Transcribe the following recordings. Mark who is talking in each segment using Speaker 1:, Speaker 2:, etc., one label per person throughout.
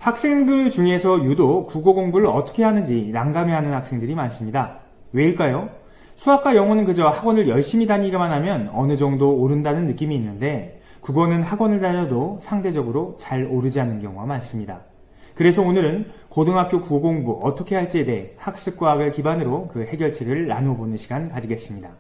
Speaker 1: 학생들 중에서 유독 국어 공부를 어떻게 하는지 난감해하는 학생들이 많습니다. 왜일까요? 수학과 영어는 그저 학원을 열심히 다니기만 하면 어느 정도 오른다는 느낌이 있는데 국어는 학원을 다녀도 상대적으로 잘 오르지 않는 경우가 많습니다. 그래서 오늘은 고등학교 국어 공부 어떻게 할지에 대해 학습과학을 기반으로 그 해결책을 나눠보는 시간 가지겠습니다.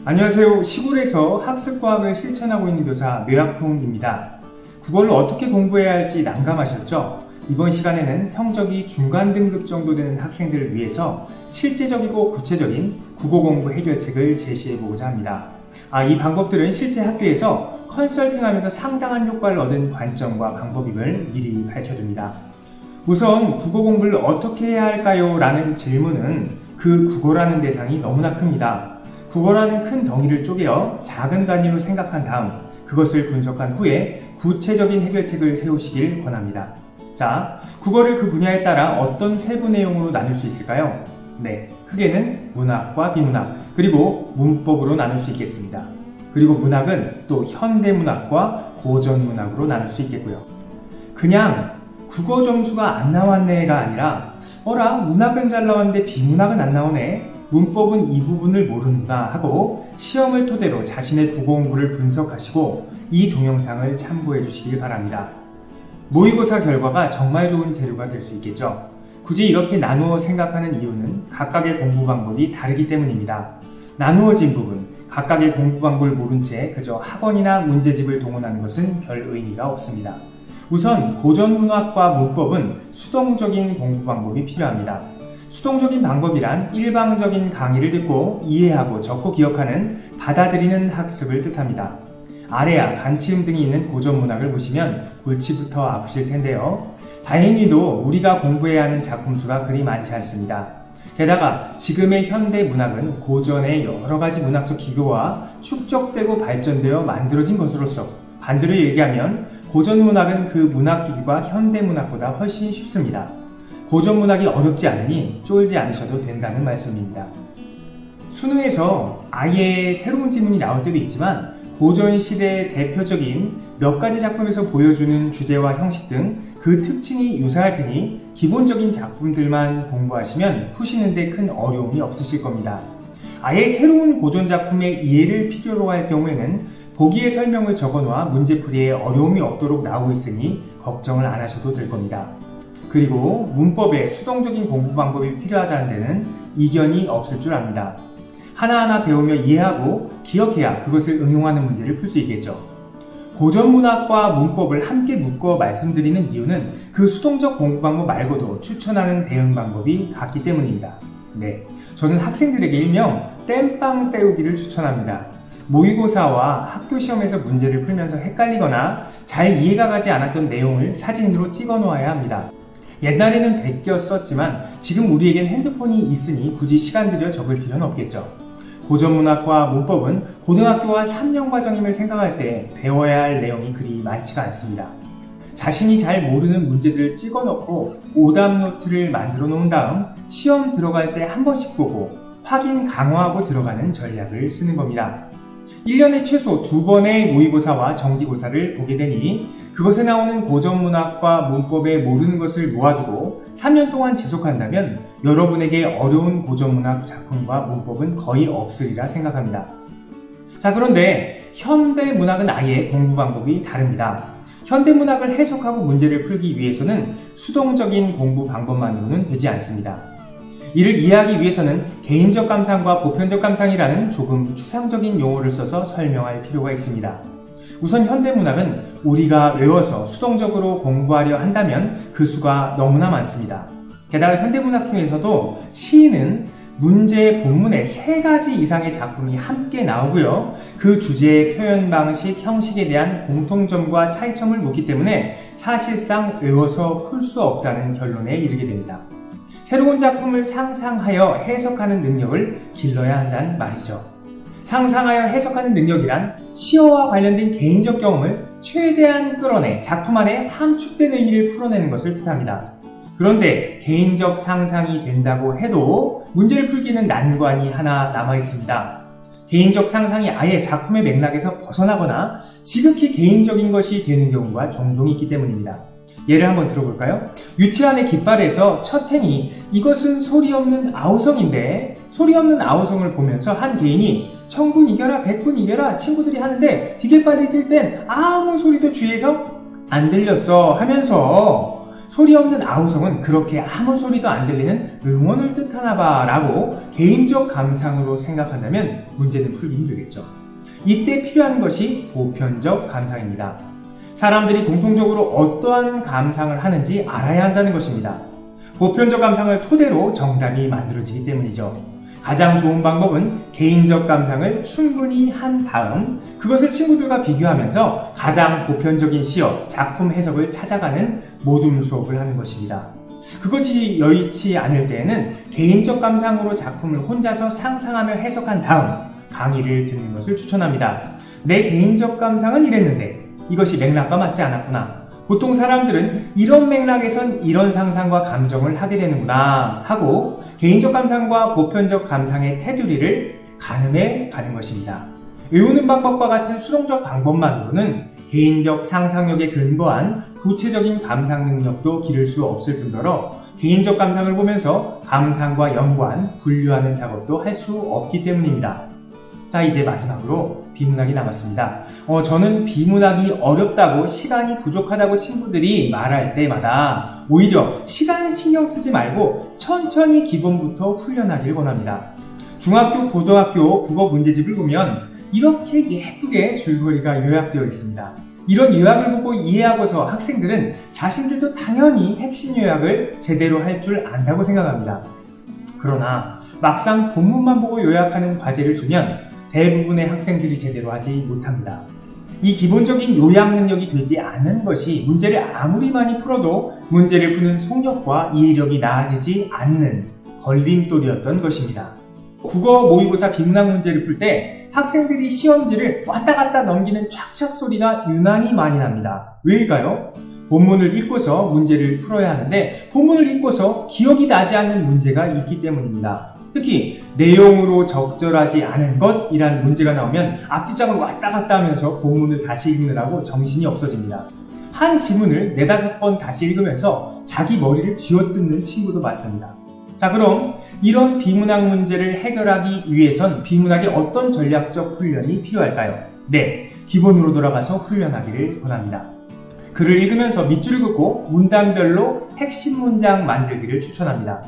Speaker 1: 안녕하세요. 시골에서 학습과학을 실천하고 있는 교사 묘약풍입니다. 국어를 어떻게 공부해야 할지 난감하셨죠? 이번 시간에는 성적이 중간 등급 정도 되는 학생들을 위해서 실제적이고 구체적인 국어 공부 해결책을 제시해보고자 합니다. 이 방법들은 실제 학교에서 컨설팅하면서 상당한 효과를 얻은 관점과 방법임을 미리 밝혀둡니다. 우선 국어 공부를 어떻게 해야 할까요? 라는 질문은 그 국어라는 대상이 너무나 큽니다. 국어라는 큰 덩이를 쪼개어 작은 단위로 생각한 다음 그것을 분석한 후에 구체적인 해결책을 세우시길 권합니다. 자, 국어를 그 분야에 따라 어떤 세부 내용으로 나눌 수 있을까요? 네, 크게는 문학과 비문학, 그리고 문법으로 나눌 수 있겠습니다. 그리고 문학은 또 현대문학과 고전문학으로 나눌 수 있겠고요. 그냥 국어 점수가 안 나왔네가 아니라 어라, 문학은 잘 나왔는데 비문학은 안 나오네, 문법은 이 부분을 모르는구나 하고 시험을 토대로 자신의 국어 공부를 분석하시고 이 동영상을 참고해 주시길 바랍니다. 모의고사 결과가 정말 좋은 재료가 될 수 있겠죠. 굳이 이렇게 나누어 생각하는 이유는 각각의 공부 방법이 다르기 때문입니다. 나누어진 부분, 각각의 공부 방법을 모른 채 그저 학원이나 문제집을 동원하는 것은 별 의미가 없습니다. 우선 고전문학과 문법은 수동적인 공부 방법이 필요합니다. 수동적인 방법이란 일방적인 강의를 듣고 이해하고 적고 기억하는 받아들이는 학습을 뜻합니다. 아래야, 반치음 등이 있는 고전문학을 보시면 골치부터 아프실 텐데요. 다행히도 우리가 공부해야 하는 작품 수가 그리 많지 않습니다. 게다가 지금의 현대문학은 고전의 여러 가지 문학적 기교와 축적되고 발전되어 만들어진 것으로서 반대로 얘기하면 고전문학은 그 문학기기가 현대문학보다 훨씬 쉽습니다. 고전문학이 어렵지 않으니 쫄지 않으셔도 된다는 말씀입니다. 수능에서 아예 새로운 지문이 나올 때도 있지만 고전시대의 대표적인 몇 가지 작품에서 보여주는 주제와 형식 등 그 특징이 유사할 테니 기본적인 작품들만 공부하시면 푸시는데 큰 어려움이 없으실 겁니다. 아예 새로운 고전 작품의 이해를 필요로 할 경우에는 보기의 설명을 적어놓아 문제풀이에 어려움이 없도록 나오고 있으니 걱정을 안 하셔도 될 겁니다. 그리고 문법에 수동적인 공부 방법이 필요하다는 데는 이견이 없을 줄 압니다. 하나하나 배우며 이해하고 기억해야 그것을 응용하는 문제를 풀 수 있겠죠. 고전문학과 문법을 함께 묶어 말씀드리는 이유는 그 수동적 공부 방법 말고도 추천하는 대응 방법이 같기 때문입니다. 네, 저는 학생들에게 일명 땜빵 때우기를 추천합니다. 모의고사와 학교 시험에서 문제를 풀면서 헷갈리거나 잘 이해가 가지 않았던 내용을 사진으로 찍어 놓아야 합니다. 옛날에는 베껴 썼지만 지금 우리에겐 핸드폰이 있으니 굳이 시간 들여 적을 필요는 없겠죠. 고전문학과 문법은 고등학교와 3년 과정임을 생각할 때 배워야 할 내용이 그리 많지가 않습니다. 자신이 잘 모르는 문제들을 찍어놓고 오답 노트를 만들어 놓은 다음 시험 들어갈 때 한 번씩 보고 확인 강화하고 들어가는 전략을 쓰는 겁니다. 1년에 최소 2번의 모의고사와 정기고사를 보게 되니 그것에 나오는 고전문학과 문법에 모르는 것을 모아두고 3년 동안 지속한다면 여러분에게 어려운 고전문학 작품과 문법은 거의 없으리라 생각합니다. 자, 그런데 현대문학은 아예 공부 방법이 다릅니다. 현대문학을 해석하고 문제를 풀기 위해서는 수동적인 공부 방법만으로는 되지 않습니다. 이를 이해하기 위해서는 개인적 감상과 보편적 감상이라는 조금 추상적인 용어를 써서 설명할 필요가 있습니다. 우선 현대문학은 우리가 외워서 수동적으로 공부하려 한다면 그 수가 너무나 많습니다. 게다가 현대문학 중에서도 시는 문제의 본문에 3가지 이상의 작품이 함께 나오고요. 그 주제의 표현 방식, 형식에 대한 공통점과 차이점을 묻기 때문에 사실상 외워서 풀 수 없다는 결론에 이르게 됩니다. 새로운 작품을 상상하여 해석하는 능력을 길러야 한다는 말이죠. 상상하여 해석하는 능력이란 시어와 관련된 개인적 경험을 최대한 끌어내 작품 안에 함축된 의미를 풀어내는 것을 뜻합니다. 그런데 개인적 상상이 된다고 해도 문제를 풀기는 난관이 하나 남아 있습니다. 개인적 상상이 아예 작품의 맥락에서 벗어나거나 지극히 개인적인 것이 되는 경우가 종종 있기 때문입니다. 예를 한번 들어볼까요? 유치원의 깃발에서 첫 행이 이것은 소리 없는 아우성인데, 소리 없는 아우성을 보면서 한 개인이 천군 이겨라 백군 이겨라 친구들이 하는데 디귿발이 뜰 땐 아무 소리도 주위에서 안 들렸어 하면서 소리 없는 아우성은 그렇게 아무 소리도 안 들리는 응원을 뜻하나 봐 라고 개인적 감상으로 생각한다면 문제는 풀기 힘들겠죠. 이때 필요한 것이 보편적 감상입니다. 사람들이 공통적으로 어떠한 감상을 하는지 알아야 한다는 것입니다. 보편적 감상을 토대로 정답이 만들어지기 때문이죠. 가장 좋은 방법은 개인적 감상을 충분히 한 다음 그것을 친구들과 비교하면서 가장 보편적인 시어, 작품 해석을 찾아가는 모둠 수업을 하는 것입니다. 그것이 여의치 않을 때에는 개인적 감상으로 작품을 혼자서 상상하며 해석한 다음 강의를 듣는 것을 추천합니다. 내 개인적 감상은 이랬는데 이것이 맥락과 맞지 않았구나. 보통 사람들은 이런 맥락에선 이런 상상과 감정을 하게 되는구나 하고 개인적 감상과 보편적 감상의 테두리를 가늠해 가는 것입니다. 외우는 방법과 같은 수동적 방법만으로는 개인적 상상력에 근거한 구체적인 감상 능력도 기를 수 없을 뿐더러 개인적 감상을 보면서 감상과 연관, 분류하는 작업도 할 수 없기 때문입니다. 자, 이제 마지막으로 비문학이 남았습니다. 저는 비문학이 어렵다고 시간이 부족하다고 친구들이 말할 때마다 오히려 시간 신경 쓰지 말고 천천히 기본부터 훈련하길 원합니다. 중학교, 고등학교 국어 문제집을 보면 이렇게 예쁘게 줄거리가 요약되어 있습니다. 이런 요약을 보고 이해하고서 학생들은 자신들도 당연히 핵심 요약을 제대로 할 줄 안다고 생각합니다. 그러나 막상 본문만 보고 요약하는 과제를 주면 대부분의 학생들이 제대로 하지 못합니다. 이 기본적인 요약 능력이 되지 않는 것이 문제를 아무리 많이 풀어도 문제를 푸는 속력과 이해력이 나아지지 않는 걸림돌이었던 것입니다. 국어 모의고사 비문학 문제를 풀 때 학생들이 시험지를 왔다 갔다 넘기는 촥촥 소리가 유난히 많이 납니다. 왜일까요? 본문을 읽고서 문제를 풀어야 하는데 본문을 읽고서 기억이 나지 않는 문제가 있기 때문입니다. 특히 내용으로 적절하지 않은 것이라는 문제가 나오면 앞뒤짝을 왔다 갔다 하면서 본문을 다시 읽느라고 정신이 없어집니다. 한 지문을 4-5번 다시 읽으면서 자기 머리를 쥐어뜯는 친구도 많습니다. 자, 그럼 이런 비문학 문제를 해결하기 위해선 비문학의 어떤 전략적 훈련이 필요할까요? 네, 기본으로 돌아가서 훈련하기를 권합니다. 글을 읽으면서 밑줄을 긋고 문단별로 핵심 문장 만들기를 추천합니다.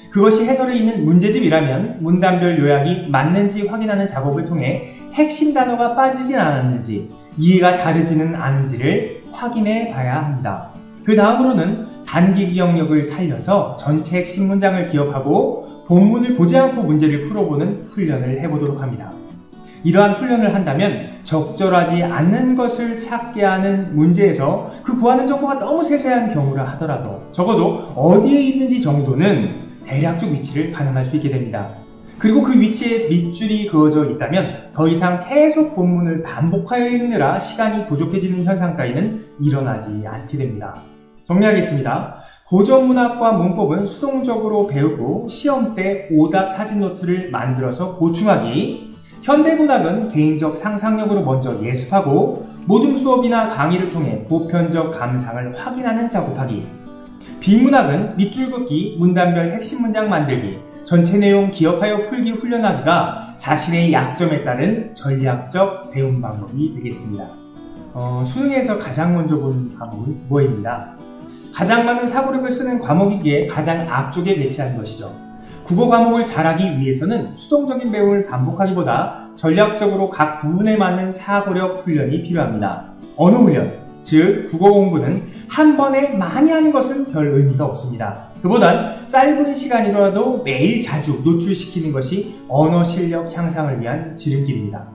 Speaker 1: 그것이 해설에 있는 문제집이라면 문단별 요약이 맞는지 확인하는 작업을 통해 핵심 단어가 빠지진 않았는지, 이해가 다르지는 않은지를 확인해 봐야 합니다. 그 다음으로는 단기 기억력을 살려서 전체 핵심 문장을 기억하고 본문을 보지 않고 문제를 풀어보는 훈련을 해보도록 합니다. 이러한 훈련을 한다면 적절하지 않는 것을 찾게 하는 문제에서 그 구하는 정보가 너무 세세한 경우라 하더라도 적어도 어디에 있는지 정도는 대략적 위치를 가늠할 수 있게 됩니다. 그리고 그 위치에 밑줄이 그어져 있다면 더 이상 계속 본문을 반복하여 읽느라 시간이 부족해지는 현상 따위는 일어나지 않게 됩니다. 정리하겠습니다. 고전문학과 문법은 수동적으로 배우고 시험 때 오답 사진 노트를 만들어서 보충하기, 현대문학은 개인적 상상력으로 먼저 예습하고 모둠 수업이나 강의를 통해 보편적 감상을 확인하는 작업하기, 비문학은 밑줄 긋기, 문단별 핵심 문장 만들기, 전체 내용 기억하여 풀기 훈련하기가 자신의 약점에 따른 전략적 배움 방법이 되겠습니다. 수능에서 가장 먼저 본 과목은 국어입니다. 가장 많은 사고력을 쓰는 과목이기에 가장 앞쪽에 배치한 것이죠. 국어 과목을 잘하기 위해서는 수동적인 배움을 반복하기보다 전략적으로 각 부분에 맞는 사고력 훈련이 필요합니다. 언어 훈련, 즉 국어 공부는 한 번에 많이 하는 것은 별 의미가 없습니다. 그보단 짧은 시간이라도 매일 자주 노출시키는 것이 언어 실력 향상을 위한 지름길입니다.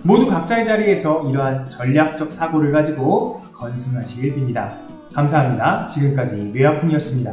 Speaker 1: 모두 각자의 자리에서 이러한 전략적 사고를 가지고 건승하시길 빕니다. 감사합니다. 지금까지 뇌아픔이었습니다.